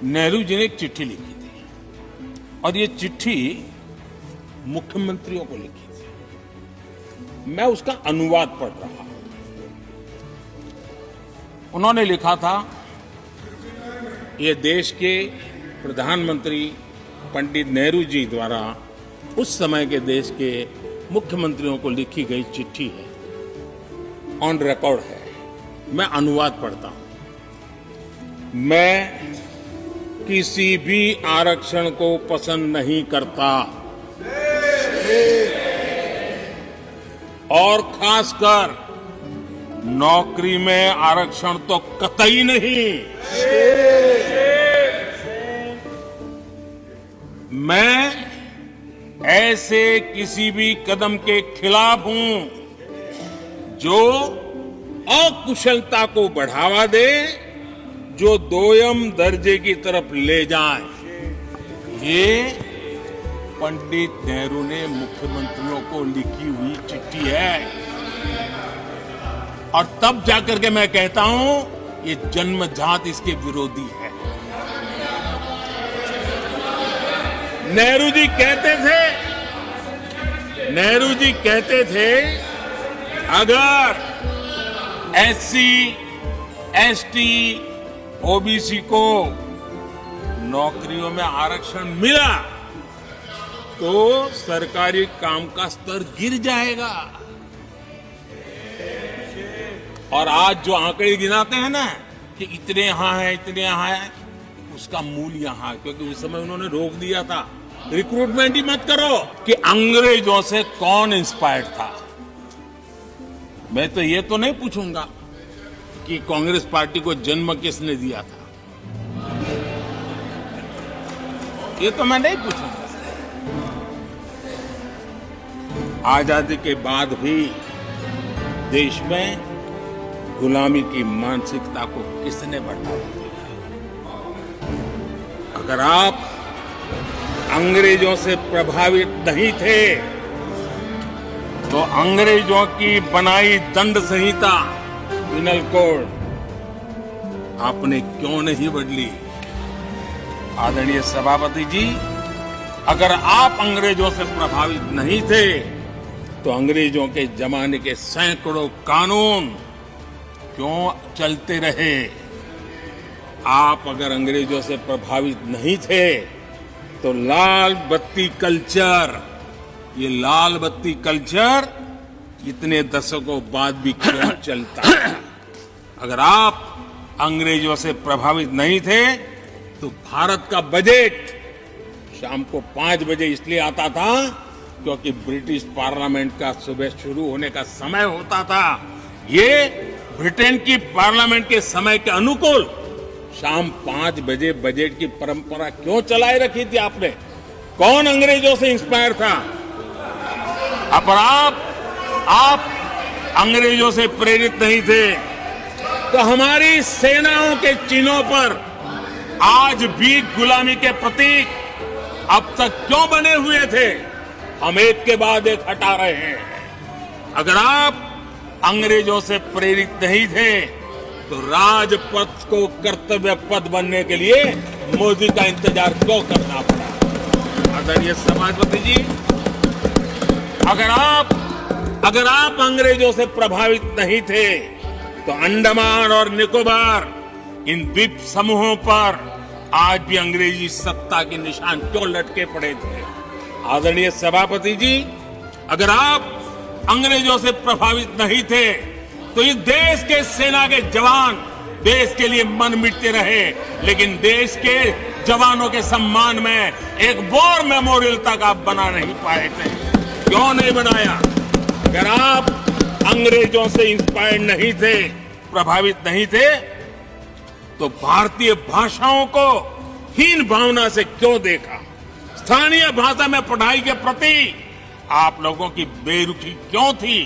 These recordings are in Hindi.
नेहरू जी ने एक चिट्ठी लिखी थी और ये चिट्ठी मुख्यमंत्रियों को लिखी थी। मैं उसका अनुवाद पढ़ रहा हूं। उन्होंने लिखा था, ये देश के प्रधानमंत्री पंडित नेहरू जी द्वारा उस समय के देश के मुख्यमंत्रियों को लिखी गई चिट्ठी है, ऑन रिकॉर्ड है। मैं अनुवाद पढ़ता हूं। मैं किसी भी आरक्षण को पसंद नहीं करता और खासकर नौकरी में आरक्षण तो कतई नहीं। मैं ऐसे किसी भी कदम के खिलाफ हूं जो अकुशलता को बढ़ावा दे, जो दोयम दर्जे की तरफ ले जाए। ये पंडित नेहरू ने मुख्यमंत्रियों को लिखी हुई चिट्ठी है और तब जाकर के मैं कहता हूं ये जन्मजात इसके विरोधी है। नेहरू जी कहते थे अगर एससी, एसटी, ओबीसी को नौकरियों में आरक्षण मिला तो सरकारी काम का स्तर गिर जाएगा। और आज जो आंकड़े गिनाते हैं ना कि इतने यहां है, इतने यहां है, उसका मूल यहां, क्योंकि उस समय उन्होंने रोक दिया था रिक्रूटमेंट ही मत करो। कि अंग्रेजों से कौन इंस्पायर्ड था। मैं तो ये तो नहीं पूछूंगा कि कांग्रेस पार्टी को जन्म किसने दिया था, ये तो मैं नहीं पूछूंगा। आजादी के बाद भी देश में गुलामी की मानसिकता को किसने बढ़ावा दिया। अगर आप अंग्रेजों से प्रभावित नहीं थे तो अंग्रेजों की बनाई दंड संहिता, पिनल कोड, आपने क्यों नहीं बदली। आदरणीय सभापति जी, अगर आप अंग्रेजों से प्रभावित नहीं थे तो अंग्रेजों के जमाने के सैकड़ों कानून क्यों चलते रहे। आप अगर अंग्रेजों से प्रभावित नहीं थे तो लाल बत्ती कल्चर, ये लाल बत्ती कल्चर इतने दशकों बाद भी क्यों चलता है। अगर आप अंग्रेजों से प्रभावित नहीं थे तो भारत का बजट शाम को 5 बजे इसलिए आता था क्योंकि ब्रिटिश पार्लियामेंट का सुबह शुरू होने का समय होता था। ये ब्रिटेन की पार्लियामेंट के समय के अनुकूल शाम 5 बजे बजट की परंपरा क्यों चलाए रखी थी आपने। कौन अंग्रेजों से इंस्पायर था। अब आप अंग्रेजों से प्रेरित नहीं थे तो हमारी सेनाओं के चिन्हों पर आज भी गुलामी के प्रतीक अब तक क्यों बने हुए थे। हम एक के बाद एक हटा रहे हैं। अगर आप अंग्रेजों से प्रेरित नहीं थे तो राजपथ को कर्तव्य पथ बनने के लिए मोदी का इंतजार क्यों करना पड़ा। आदरणीय सभापति जी, अगर आप अंग्रेजों से प्रभावित नहीं थे तो अंडमान और निकोबार, इन द्वीप समूहों पर आज भी अंग्रेजी सत्ता के निशान क्यों लटके पड़े थे। आदरणीय सभापति जी, अगर आप अंग्रेजों से प्रभावित नहीं थे तो इस देश के सेना के जवान देश के लिए मन मिटते रहे, लेकिन देश के जवानों के सम्मान में एक वॉर मेमोरियल तक आप बना नहीं पाए थे। क्यों नहीं बनाया। अगर आप अंग्रेजों से इंस्पायर्ड नहीं थे, प्रभावित नहीं थे तो भारतीय भाषाओं को हीन भावना से क्यों देखा। स्थानीय भाषा में पढ़ाई के प्रति आप लोगों की बेरुखी क्यों थी।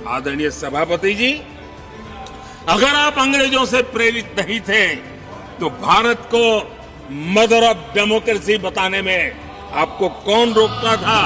आदरणीय सभापति जी, अगर आप अंग्रेजों से प्रेरित नहीं थे तो भारत को मदर ऑफ डेमोक्रेसी बताने में आपको कौन रोकता था।